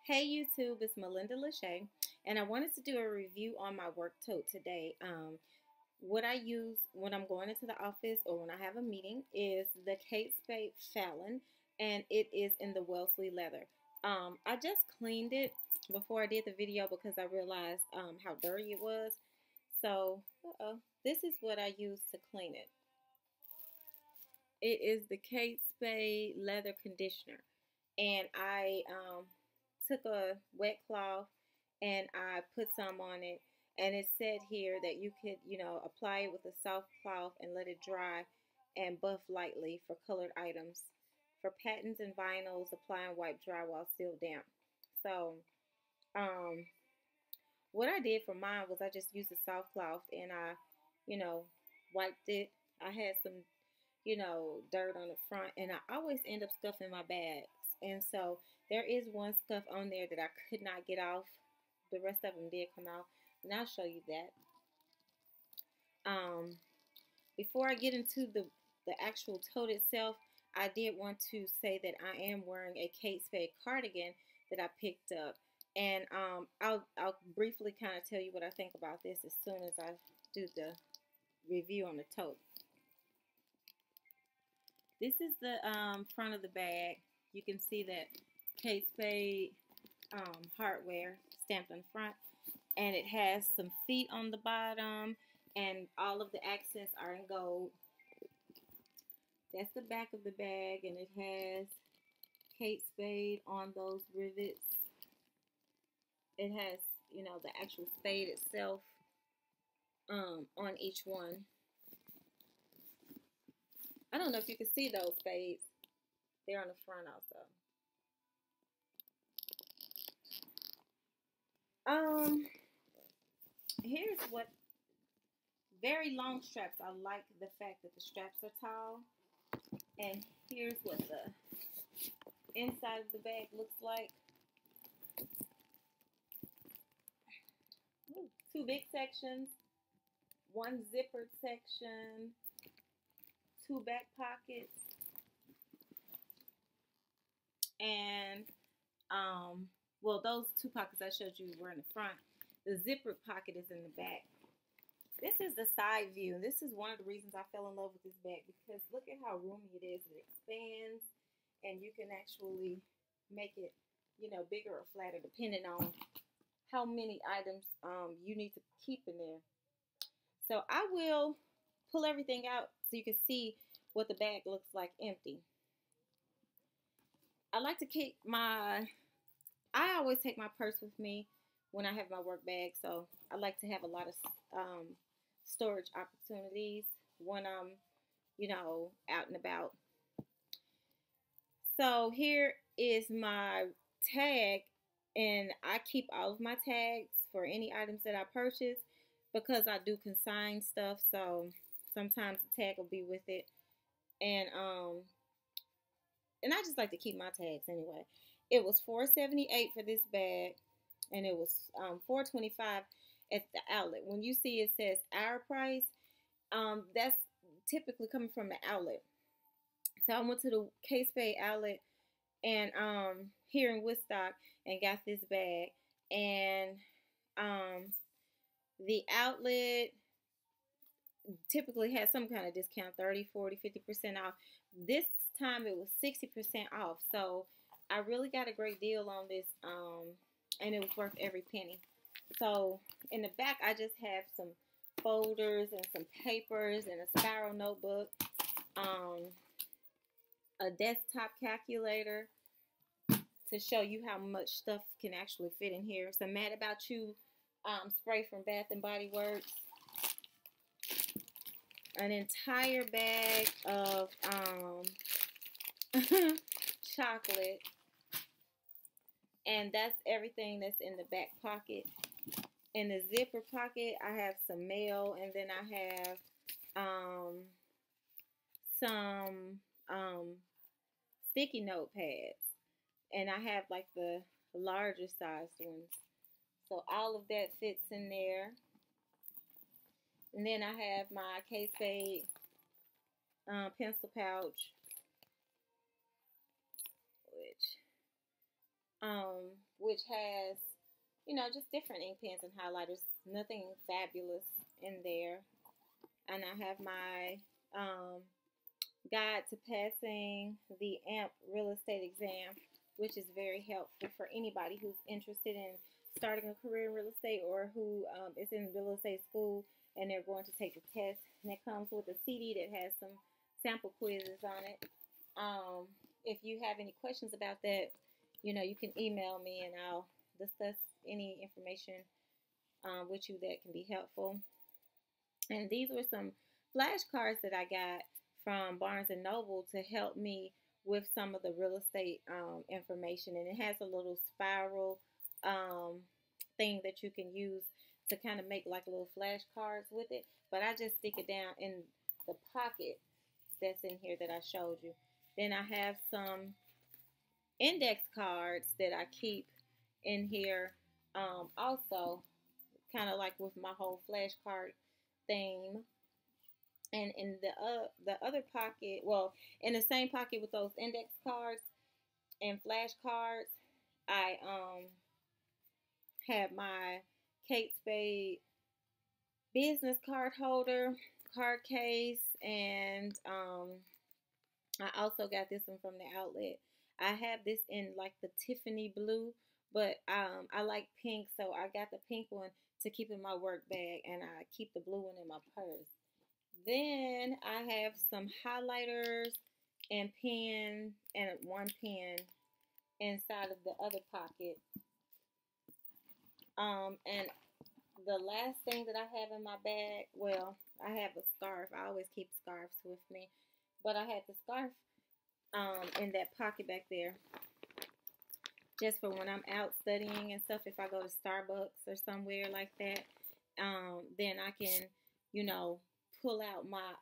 Hey YouTube, it's Melinda Lachey, and I wanted to do a review on my work tote today. What I use when I'm going into the office or when I have a meeting is the Spade Fallon, and it is in the Wellesley leather. I just cleaned it before I did the video because I realized how dirty it was. So, this is what I use to clean it. It is the Kate Spade leather conditioner, and I took a wet cloth and I put some on it, and it said here that you could, apply it with a soft cloth and let it dry and buff lightly for colored items. For patents and vinyls, apply and wipe dry while still damp. So, um, what I did for mine was I just used a soft cloth and I, you know, wiped it. I had some, dirt on the front, and I always end up stuffing my bags. And so there is one scuff on there that I could not get off. The rest of them did come out, and I'll show you that. Before I get into the actual tote itself, I did want to say that I am wearing a Kate Spade cardigan that I picked up, and I'll briefly kind of tell you what I think about this as soon as I do the review on the tote. This is the front of the bag. You can see that Kate Spade hardware stamped on the front, and it has some feet on the bottom, and all of the accents are in gold. That's the back of the bag, and it has Kate Spade on those rivets. It has, the actual spade itself on each one. I don't know if you can see those spades. They're on the front also. Here's what, very long straps. I like the fact that the straps are tall. And here's what the inside of the bag looks like. Ooh, two big sections, one zippered section, two back pockets, and well, those two pockets I showed you were in the front. The zippered pocket is in the back. This is the side view. This is one of the reasons I fell in love with this bag, because look at how roomy it is. It expands, and you can actually make it, bigger or flatter depending on how many items you need to keep in there. So I will pull everything out so you can see what the bag looks like empty. I like to keep I always take my purse with me when I have my work bag, so I like to have a lot of storage opportunities when I'm, out and about. So here is my tag, and I keep all of my tags for any items that I purchase because I do consign stuff, so sometimes the tag will be with it. And I just like to keep my tags anyway. It was $4.78 for this bag, and it was $4.25 at the outlet. When you see it says our price, that's typically coming from the outlet. So I went to the Kate Spade outlet and here in Woodstock and got this bag. And the outlet typically has some kind of discount, 30, 40, 50% off. This time it was 60% off. So I really got a great deal on this, and it was worth every penny. So in the back, I just have some folders and some papers and a spiral notebook, a desktop calculator to show you how much stuff can actually fit in here. Some Mad About You spray from Bath and Body Works, an entire bag of chocolate, and that's everything that's in the back pocket. In the zipper pocket, I have some mail, and then I have some sticky notepads, and I have like the larger sized ones. So all of that fits in there. And then I have my Kate Spade pencil pouch, which which has, you know, just different ink pens and highlighters. Nothing fabulous in there. And I have my guide to passing the AMP real estate exam, which is very helpful for anybody who's interested in starting a career in real estate, or who is in real estate school and they're going to take the test. And it comes with a CD that has some sample quizzes on it. If you have any questions about that, you know, you can email me and I'll discuss any information with you that can be helpful. And these were some flashcards that I got from Barnes and Noble to help me with some of the real estate information. And it has a little spiral thing that you can use to kind of make like little flashcards with it. But I just stick it down in the pocket that's in here that I showed you. Then I have some index cards that I keep in here also, kind of like with my whole flashcard theme. And in the other pocket, well, in the same pocket with those index cards and flashcards, I have my Kate Spade business card holder, card case, and I also got this one from the outlet. I have this in like the Tiffany blue, but I like pink, so I got the pink one to keep in my work bag, and I keep the blue one in my purse. Then I have some highlighters and pen, and one pen inside of the other pocket. And the last thing that I have in my bag, well, I have a scarf. I always keep scarves with me, but I had the scarf in that pocket back there, just for when I'm out studying and stuff. If I go to Starbucks or somewhere like that, then I can, you know, pull out my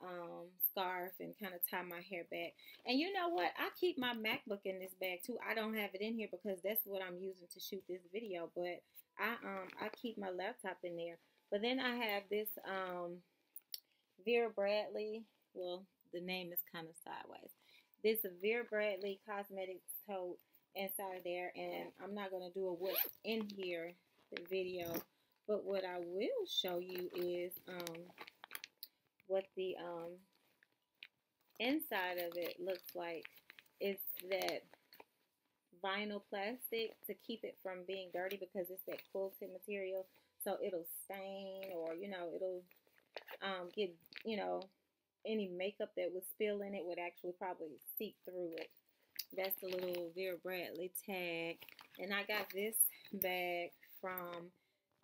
scarf and kind of tie my hair back. And you know what? I keep my MacBook in this bag too. I don't have it in here because that's what I'm using to shoot this video, but I keep my laptop in there. But then I have this Vera Bradley. Well, the name is kind of sideways. This Vera Bradley Cosmetics tote inside of there, and I'm not going to do a what's in here video, but what I will show you is what the inside of it looks like. It's that vinyl plastic to keep it from being dirty, because it's that quilted material, so it'll stain, or you know, it'll get, you know, any makeup that would spill in it would actually probably seep through it. That's the little Vera Bradley tag. And I got this bag from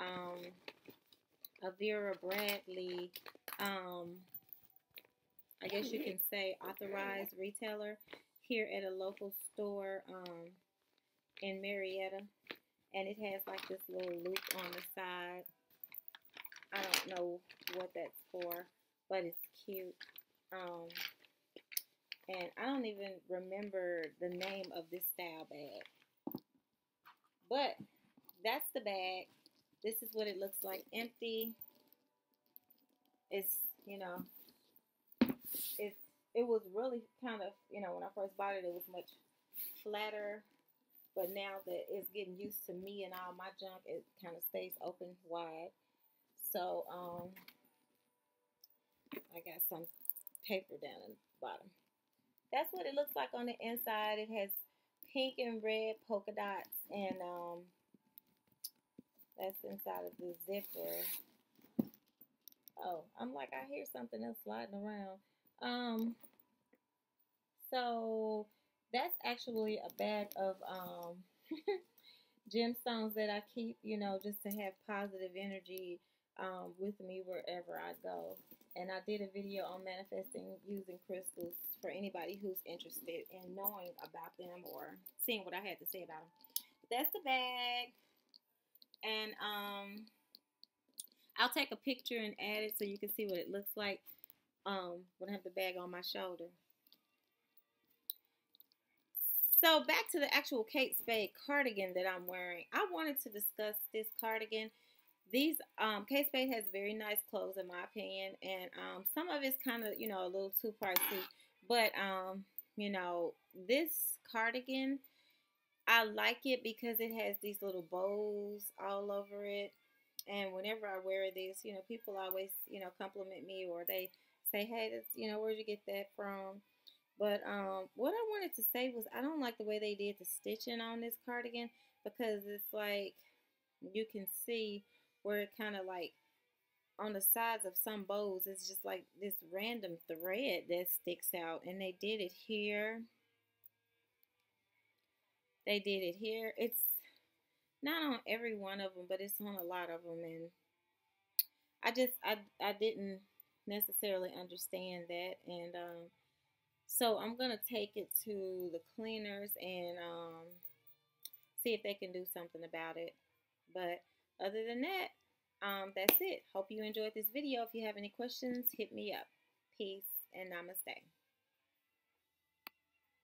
a Vera Bradley, I guess you can say authorized retailer here at a local store in Marietta. And it has like this little loop on the side. I don't know what that's for, but it's cute. And I don't even remember the name of this style bag. But that's the bag. This is what it looks like empty. It's, you know, it was really kind of, you know, when I first bought it, it was much flatter. But now that it's getting used to me and all my junk, it kind of stays open wide. So, I got some paper down in the bottom. That's what it looks like on the inside. It has pink and red polka dots, and that's inside of the zipper. Oh, I'm like, I hear something else sliding around. So that's actually a bag of gemstones that I keep, you know, just to have positive energy with me wherever I go. And I did a video on manifesting using crystals for anybody who's interested in knowing about them or seeing what I had to say about them. That's the bag. And I'll take a picture and add it so you can see what it looks like when I have the bag on my shoulder. So back to the actual Kate Spade cardigan that I'm wearing. I wanted to discuss this cardigan. These Kate Spade has very nice clothes in my opinion, and some of it's kind of, you know, a little too pricey, but you know, this cardigan I like it because it has these little bows all over it. And whenever I wear this, people always, compliment me, or they say, hey, that's, where'd you get that from? But what I wanted to say was I don't like the way they did the stitching on this cardigan, because it's like you can see where it kind of like on the sides of some bows, it's just like this random thread that sticks out. And they did it here. They did it here. It's not on every one of them, but it's on a lot of them. And I didn't necessarily understand that. And so I'm gonna take it to the cleaners and see if they can do something about it. But other than that, that's it. Hope you enjoyed this video. If you have any questions, hit me up. Peace and namaste.